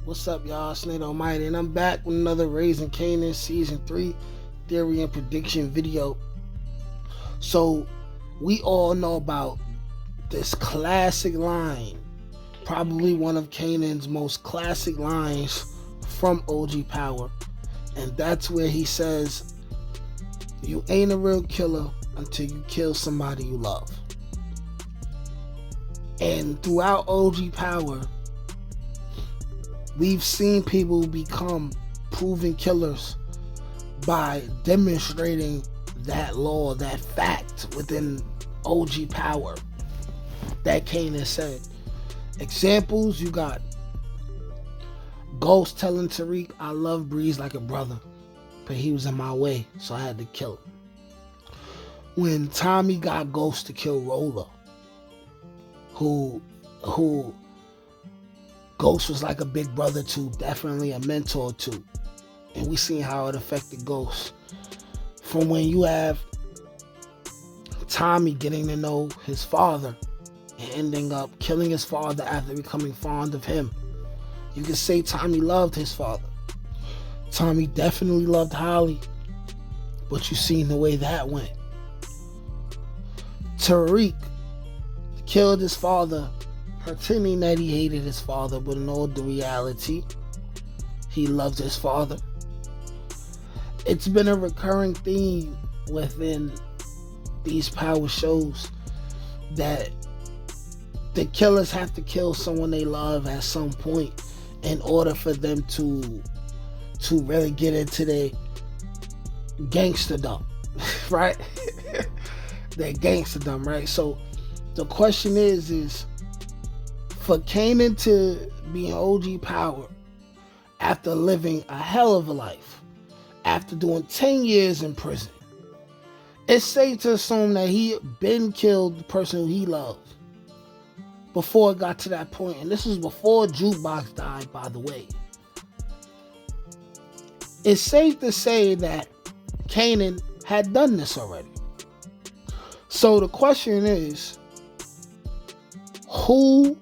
What's up, y'all? Snake Almighty, and I'm back with another Raising Kanan Season 3 Theory and Prediction video. So, we all know about this classic line, probably one of Kanan's most classic lines from OG Power, and that's where he says, "You ain't a real killer until you kill somebody you love." And throughout OG Power, we've seen people become proven killers by demonstrating that law, that fact within OG Power that Kanan said. Examples, you got Ghost telling Tariq, "I love Breeze like a brother, but he was in my way, so I had to kill him." When Tommy got Ghost to kill Roller, who Ghost was like a big brother to, definitely a mentor to. And we seen how it affected Ghost. From when you have Tommy getting to know his father and ending up killing his father after becoming fond of him. You can say Tommy loved his father. Tommy definitely loved Holly, but you seen the way that went. Tariq killed his father, pretending that he hated his father, but in all the reality, he loved his father. It's been a recurring theme within these Power shows that the killers have to kill someone they love at some point in order for them to really get into their gangsterdom, right? Their gangsterdom, right? So the question is for Kanan to be in OG Power after living a hell of a life, after doing 10 years in prison, it's safe to assume that he been killed the person who he loved before it got to that point. And this was before Jukebox died, by the way. It's safe to say that Kanan had done this already. So the question is, who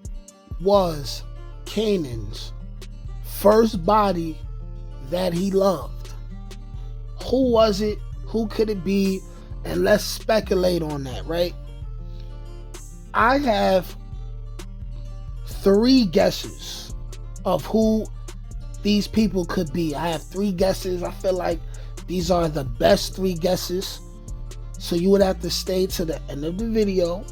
was Kanan's first body that he loved? Who was it? Who could it be? And let's speculate on that, right? I have 3 guesses of who these people could be. I have 3 guesses. I feel like these are the best 3 guesses. So you would have to stay to the end of the video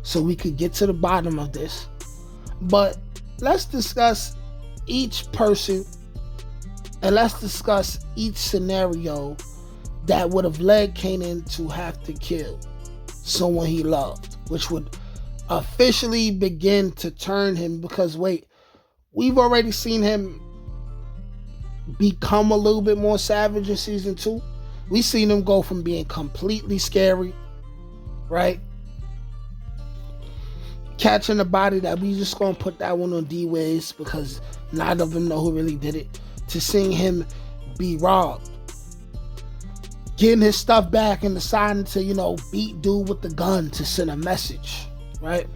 so we could get to the bottom of this. But let's discuss each person and let's discuss each scenario that would have led Kanan to have to kill someone he loved, which would officially begin to turn him, because wait, we've already seen him become a little bit more savage in season 2. We've seen him go from being completely scary, right? Catching a body that we just gonna put that one on D-Ways because neither of them know who really did it, to seeing him be robbed, getting his stuff back and deciding to, beat dude with the gun to send a message, right?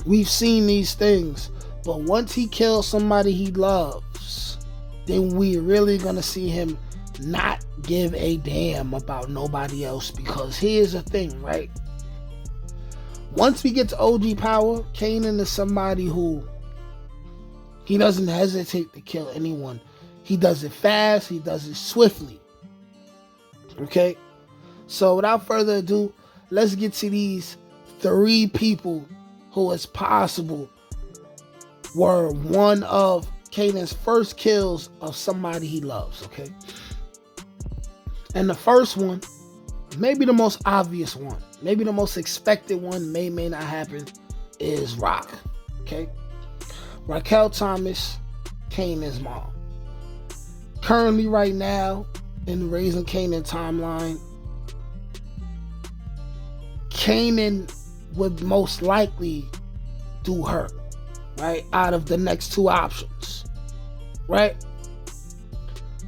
We've seen these things, but once he kills somebody he loves, then we really gonna see him not give a damn about nobody else, because here's the thing, right? Once we get to OG Power, Kanan is somebody who he doesn't hesitate to kill anyone. He does it fast, he does it swiftly. Okay? So without further ado, let's get to these 3 people who it's possible were one of Kanan's first kills of somebody he loves, okay? And the first one, maybe the most obvious one, maybe the most expected one, may not happen, is Rock, okay? Raquel Thomas, Kanan's mom. Currently right now, in the Raising Kanan timeline, Kanan would most likely do her, right? Out of the next 2 options, right?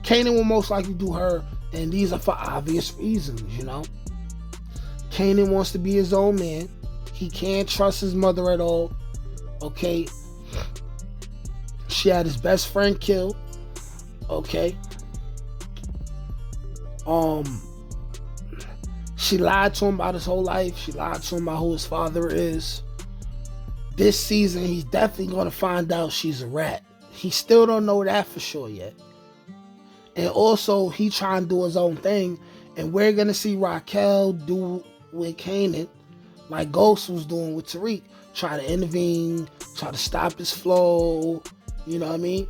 Kanan will most likely do her, and these are for obvious reasons, Kanan wants to be his own man. He can't trust his mother at all. Okay, She had his best friend killed. Okay. She lied to him about his whole life. She lied to him about who his father is. This season, he's definitely going to find out she's a rat. He still don't know that for sure yet. And also, he trying to do his own thing. And we're going to see Raquel do with Kanan, like Ghost was doing with Tariq. Try to intervene, try to stop his flow, you know what I mean?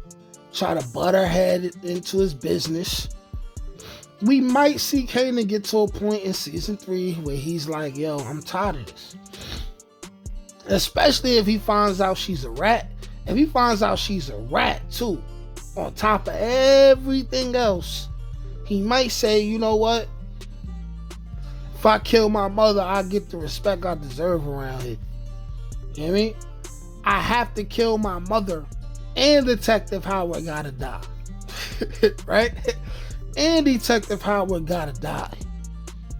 Try to butt her head into his business. We might see Kanan get to a point in season 3 where he's like, yo, I'm tired of this. Especially if he finds out she's a rat. If he finds out she's a rat too, on top of everything else, he might say, you know what? If I kill my mother, I get the respect I deserve around here. You know what I mean? I have to kill my mother and Detective Howard gotta die. Right? And Detective Howard gotta die.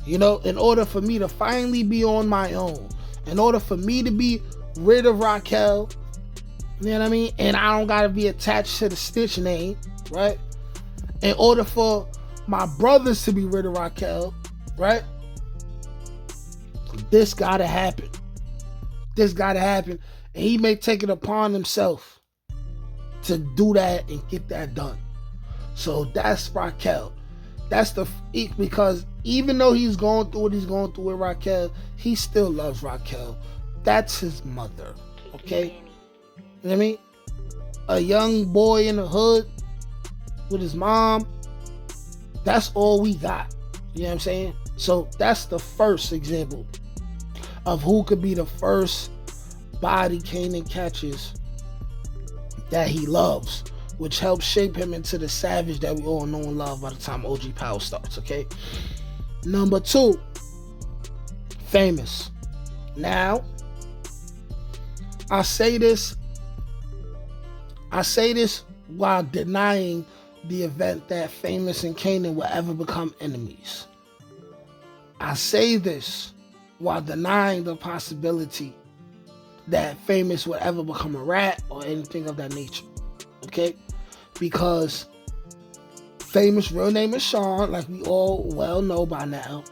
You know, in order for me to finally be on my own. In order for me to be rid of Raquel. You know what I mean? And I don't gotta be attached to the Stitch name. Right? In order for my brothers to be rid of Raquel. Right? This gotta happen. This gotta happen. And he may take it upon himself to do that and get that done. So that's Raquel. That's because even though he's going through what he's going through with Raquel, he still loves Raquel. That's his mother. Okay? You know what I mean? A young boy in the hood with his mom. That's all we got. You know what I'm saying? So that's the first example of who could be the first body Kanan catches that he loves, which helps shape him into the savage that we all know and love by the time OG Power starts, okay? Number 2, Famous. Now, I say this while denying the event that Famous and Kanan will ever become enemies. I say this while denying the possibility that Famous would ever become a rat or anything of that nature. Okay? Because Famous' real name is Sean, like we all well know by now.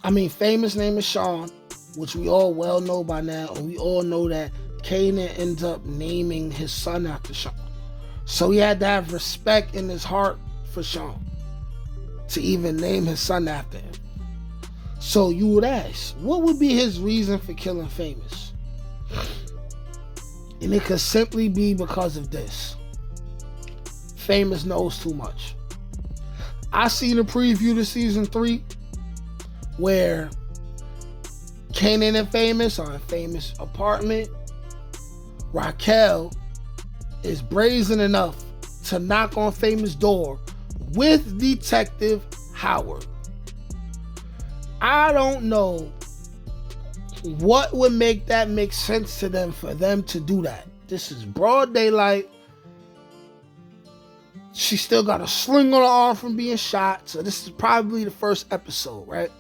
Famous' name is Sean, which we all well know by now, and we all know that Kanan ends up naming his son after Sean. So he had to have respect in his heart for Sean to even name his son after him. So you would ask, what would be his reason for killing Famous? And it could simply be because of this. Famous knows too much. I seen a preview to season 3 where Kanan and Famous are in Famous' apartment. Raquel is brazen enough to knock on Famous' door with Detective Howard. I don't know what would make that make sense to them for them to do that. This is broad daylight. She still got a sling on her arm from being shot. So this is probably the first episode, right?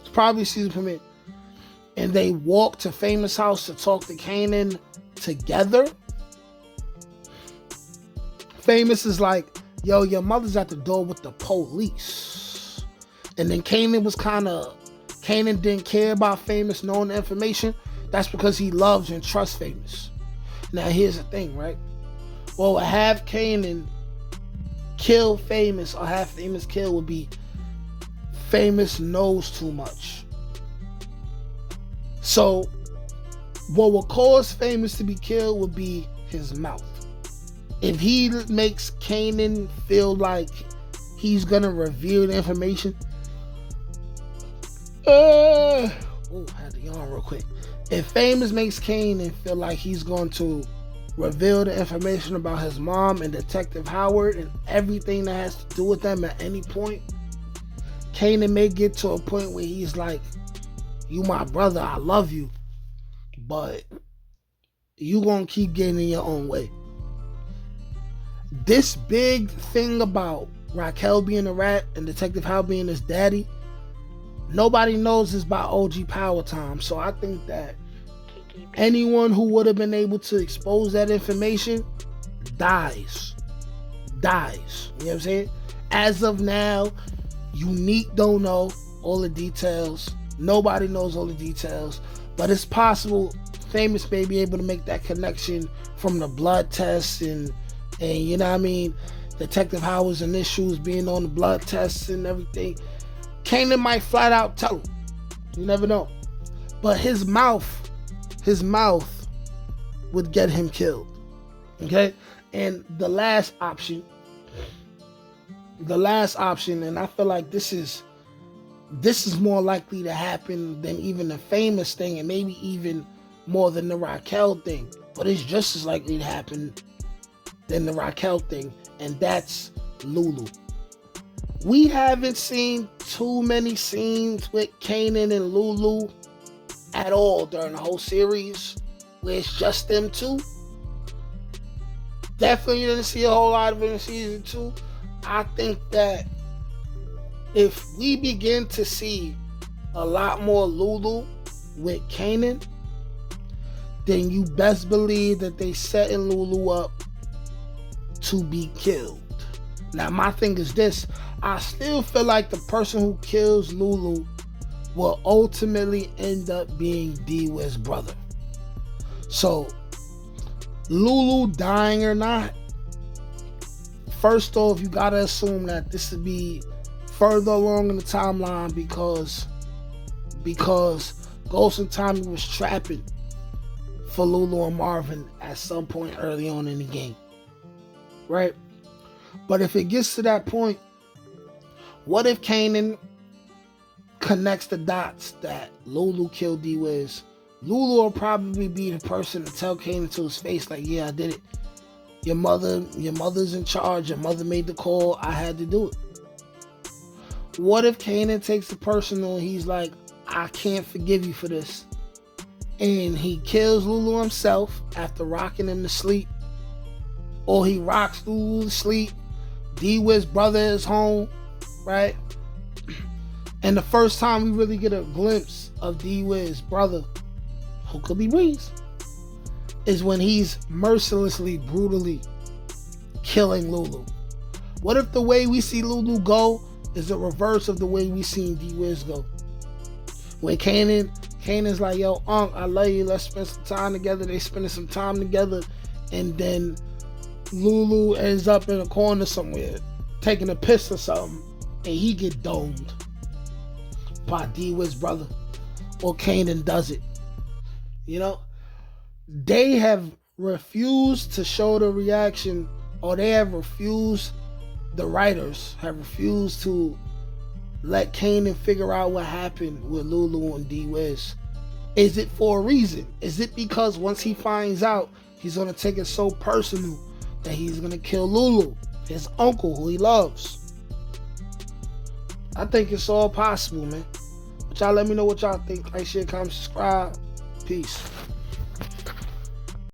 It's probably season premiere. And they walk to Famous' house to talk to Kanan together. Famous is like, yo, your mother's at the door with the police. And then Kanan didn't care about Famous knowing the information. That's because he loves and trusts Famous. Now here's the thing, right? Well, have Kanan kill Famous or have Famous kill would be Famous knows too much. So what will cause Famous to be killed would be his mouth. If he makes Kanan feel like he's gonna reveal the information, I had to yawn real quick. If Famous makes Kanan feel like he's going to reveal the information about his mom and Detective Howard and everything that has to do with them at any point, Kanan may get to a point where he's like, you my brother, I love you, but you gonna keep getting in your own way. This big thing about Raquel being a rat and Detective Howard being his daddy, nobody knows this by OG Power time. So I think that Anyone who would have been able to expose that information dies. You know what I'm saying? As of now, Unique don't know all the details. Nobody knows all the details. But it's possible Famous may be able to make that connection from the blood tests and you know what I mean, Detective Howard's initials being on the blood tests and everything. Kanan might flat out tell him. You never know. But his mouth would get him killed. Okay? And the last option, and I feel like this is more likely to happen than even the Famous thing, and maybe even more than the Raquel thing, but it's just as likely to happen than the Raquel thing, and that's Lulu. We haven't seen too many scenes with Kanan and Lulu at all during the whole series, where it's just them two. Definitely didn't see a whole lot of it in season 2. I think that if we begin to see a lot more Lulu with Kanan, then you best believe that they setting Lulu up to be killed. Now, my thing is this. I still feel like the person who kills Lulu will ultimately end up being D-Wiz's brother. So, Lulu dying or not, first off, you gotta assume that this would be further along in the timeline because Ghost and Tommy was trapping for Lulu and Marvin at some point early on in the game. Right? But if it gets to that point, what if Kanan connects the dots that Lulu killed D-Wiz? Lulu will probably be the person to tell Kanan to his face, like, yeah, I did it. Your mother's in charge. Your mother made the call. I had to do it. What if Kanan takes the personal and he's like, I can't forgive you for this. And he kills Lulu himself after rocking him to sleep. Or he rocks Lulu to sleep. D-Wiz's brother is home, right? And the first time we really get a glimpse of D-Wiz's brother, who could be Breeze, is when he's mercilessly, brutally killing Lulu. What if the way we see Lulu go is the reverse of the way we seen D-Wiz go? When Kanan's like, yo, Unc, I love you, let's spend some time together. They spending some time together, and then Lulu ends up in a corner somewhere taking a piss or something, and he get domed by D-Wiz's brother, or Kanan does it. You know, they have refused to show the reaction, or the writers have refused to let Kanan figure out what happened with Lulu and D-Wiz. Is it for a reason? Is it because once he finds out, he's going to take it so personal that he's going to kill Lulu, his uncle, who he loves? I think it's all possible, man. But y'all let me know what y'all think. Like, share, comment, subscribe. Peace.